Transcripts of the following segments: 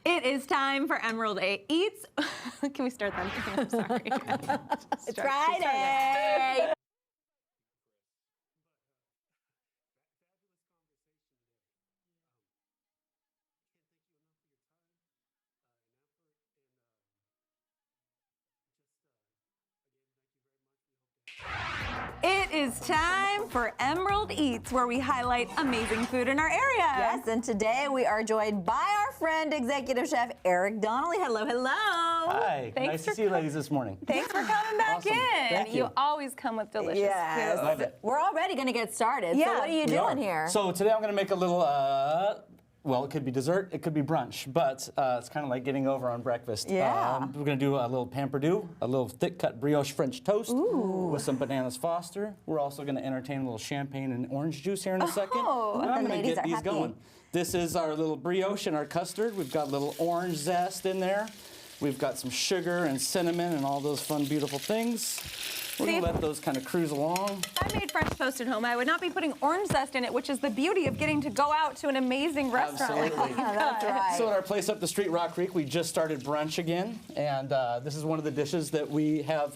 It is time for Emerald Eats. Can we start that again? I'm sorry. It's Friday. It is time for Emerald Eats, where we highlight amazing food in our area. Yes, and today we are joined by our friend, Executive Chef Eric Donnelly. Hello, hello. Hi, nice to see you ladies this morning. Thanks for coming back Awesome. in. Thank you. You always come with delicious Yes. food. Love it. We're already going to get started. Yeah. So what are you We doing are. here? So today I'm going to make a little, well, it could be dessert, it could be brunch, but it's kind of like getting over on breakfast. Yeah. We're going to do a little pamperdue, a little thick-cut brioche French toast with some bananas Foster. We're also going to entertain a little champagne and orange juice here in a second. Oh, And I'm the going to ladies get are these happy. going. This is our little brioche and our custard. We've got a little orange zest in there. We've got some sugar and cinnamon and all those fun, beautiful things. We're going to let those kind of cruise along. If I made French toast at home, I would not be putting orange zest in it, which is the beauty of getting to go out to an amazing restaurant. Absolutely. That's right. So at our place up the street, Rock Creek, we just started brunch again, and this is one of the dishes that we have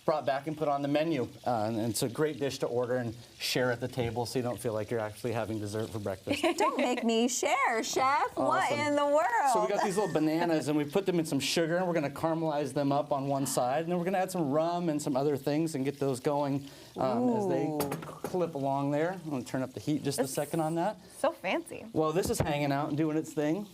brought back and put on the menu. And it's a great dish to order and share at the table so you don't feel like you're actually having dessert for breakfast. Don't make me share, Chef. What Awesome. in the world? So we got these little bananas, and we put them in some sugar, and we're going to caramelize them up on one side, and then we're going to add some rum and some other things and get those going as they clip along there. I'm going to turn up the heat just a second on that. So fancy. Well, this is hanging out and doing its thing.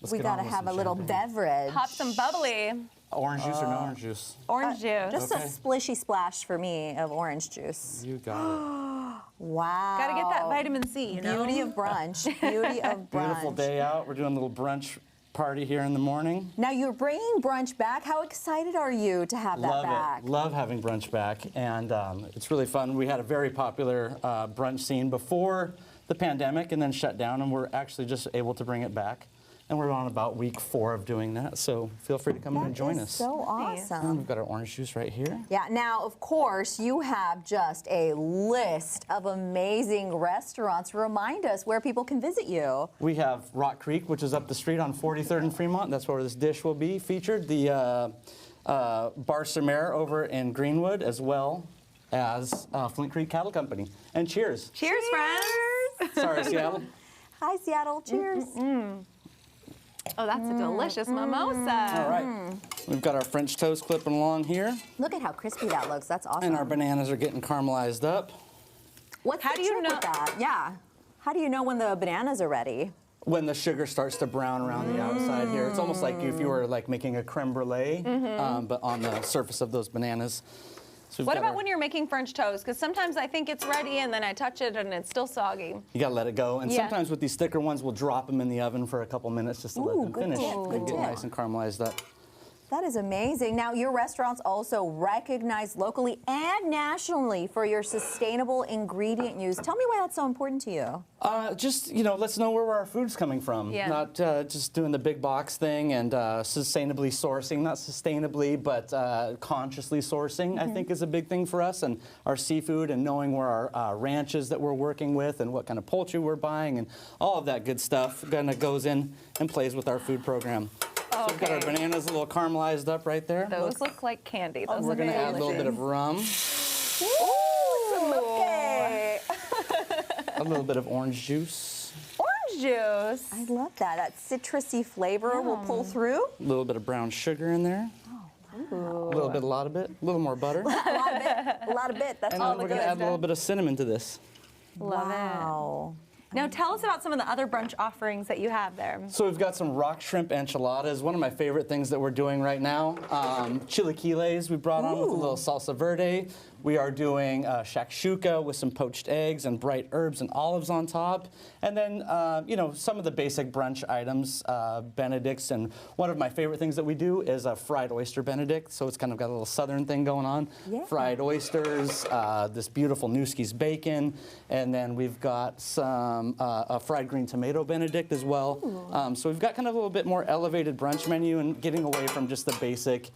Let's We get got on to with have some a little champagne. beverage. Pop some bubbly. Orange juice or no orange juice? Orange juice. Just Okay. a splishy splash for me of orange juice. You got Wow. Gotta get that vitamin C, you know? Beauty of brunch. Beauty of it. brunch. Beautiful day out. We're doing a little brunch party here in the morning. Now you're bringing brunch back. How excited are you to have that Love back? it. Love having brunch back, and it's really fun. We had a very popular brunch scene before the pandemic and then shut down, and we're actually just able to bring it back. And we're on about week 4 of doing that, so feel free to come in and join That is us. so Nice. And awesome. we've got our orange juice right here. Yeah, now of course you have just a list of amazing restaurants. Remind us where people can visit you. We have Rock Creek, which is up the street on 43rd and Fremont. That's where this dish will be featured. The Bar Sur over in Greenwood, as well as Flint Creek Cattle Company. And cheers. Cheers, friends. Sorry, Seattle. Hi, Seattle. Cheers. Oh, that's a delicious mimosa. All right. We've got our French toast clipping along here, Look at how crispy that looks. That's awesome. and our bananas are getting caramelized up. What's How the do you trick know- with that? Yeah. How do you know when the bananas are ready? When the sugar starts to brown around the outside here, it's almost like if you were like making a creme brulee, but on the surface of those bananas. So we've What got about our- when you're making French toast? Because sometimes I think it's ready and then I touch it and it's still soggy. You gotta let it go, and Yeah. sometimes with these thicker ones, we'll drop them in the oven for a couple minutes just to let them good finish tip, and good get tip. nice and caramelized up. That is amazing. Now, your restaurants also recognized locally and nationally for your sustainable ingredient use. Tell me why that's so important to you. Just, you know, let's know where our food's coming from. Yeah. Not just doing the big box thing and sustainably sourcing. Not sustainably, but consciously sourcing, I think, is a big thing for us. And our seafood and knowing where our ranches that we're working with and what kind of poultry we're buying and all of that good stuff kind of goes in and plays with our food program. So we've got our Okay. bananas a little caramelized up right there. Those look like candy. Those We're look going to add a little bit delicious. of rum, Okay. a little bit of orange juice, Orange juice. I love that. That citrusy flavor will pull through. a little bit of brown sugar in there, a little bit, a lot of it, a little more butter. A lot of bit. That's And all then the we're good going to add a stuff. little bit of cinnamon to this. Love it. Wow. Now tell us about some of the other brunch offerings that you have there. So we've got some rock shrimp enchiladas, one of my favorite things that we're doing right now. Chilaquiles we brought on with a little salsa verde. We are doing shakshuka with some poached eggs and bright herbs and olives on top. And then, you know, some of the basic brunch items, Benedicts. And one of my favorite things that we do is a fried oyster Benedict. So it's kind of got a little southern thing going on. Yeah. Fried oysters, this beautiful Newski's bacon. And then we've got some a fried green tomato Benedict as well. So we've got kind of a little bit more elevated brunch menu and getting away from just the basic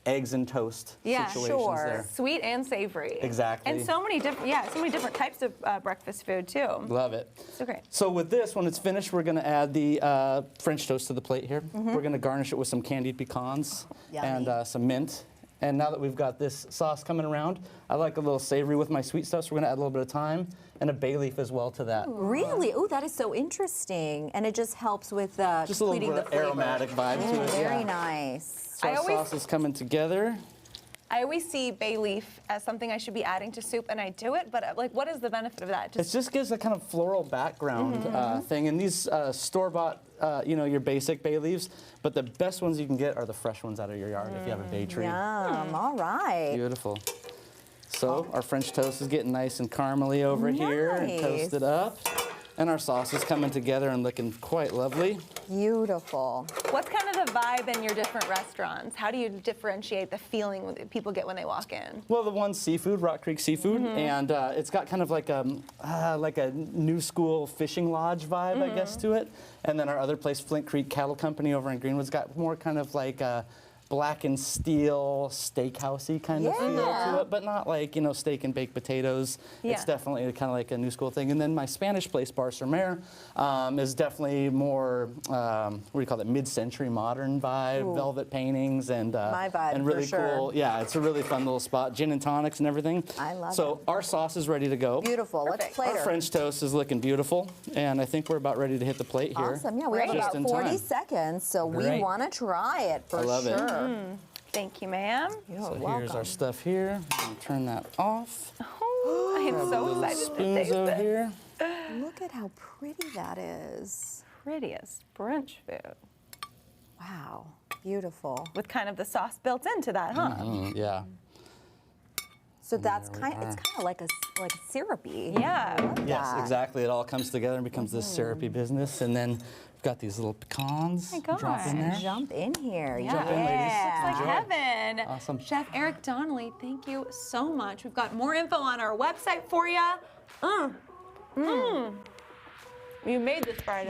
eggs and toast situations sure. there. Sweet and savory. Exactly. And so many different, so many different types of breakfast food too. Love it. So great. So with this, when it's finished, we're gonna add the French toast to the plate here. We're gonna garnish it with some candied pecans and some mint. And now that we've got this sauce coming around, I like a little savory with my sweet stuff, so we're gonna add a little bit of thyme and a bay leaf as well to that. Really? Oh, that is so interesting. And it just helps with Just a little completing bit the of flavor. aromatic vibe to it. Very yeah. nice. So our sauce is coming together. I always see bay leaf as something I should be adding to soup, and I do it, but like, what is the benefit of that? It just gives a kind of floral background thing. And these store-bought, your basic bay leaves, but the best ones you can get are the fresh ones out of your yard if you have a bay tree. Yum. All right. Beautiful. So our French toast is getting nice and caramely over here and Nice. toasted up. And our sauce is coming together and looking quite lovely. Beautiful. What's kind of the vibe in your different restaurants? How do you differentiate the feeling that people get when they walk in? Well, the one's seafood, Rock Creek Seafood, and it's got kind of like a new school fishing lodge vibe, I guess, to it. And then our other place, Flint Creek Cattle Company over in Greenwood's got more kind of like a black and steel steakhousey kind of feel to it, but not like, steak and baked potatoes. It's definitely kind of like a new school thing. And then my Spanish place, Bar Mer, is definitely more, what do you call it, mid-century modern vibe, velvet paintings and My vibe, and really for sure. cool. Yeah, it's a really fun little spot. Gin and tonics and everything. I love So it. our sauce is ready to go. Beautiful. Let's plate Our her. French toast is looking beautiful, and I think we're about ready to hit the plate here. Awesome. Yeah, we have Just about in 40 time. seconds, so we Great. want to try it for I love it. sure. Thank you, ma'am. You're So welcome. here's our stuff here. I'm gonna turn that off. Oh, I am so excited to Spoons taste over it. here. Look at how pretty that is. Prettiest brunch food Wow. Beautiful. with kind of the sauce built into that, huh? Yeah. So that's There we it's kind of like a syrupy. Yeah. Yes, that. exactly. It all comes together and becomes this syrupy business, and then we've got these little pecans. my gosh. Drop in there. Jump in here. Yeah. Jump in, ladies. Looks like Enjoy. heaven. Awesome. Chef Eric Donnelly, thank you so much. We've got more info on our website for you. You made this Friday.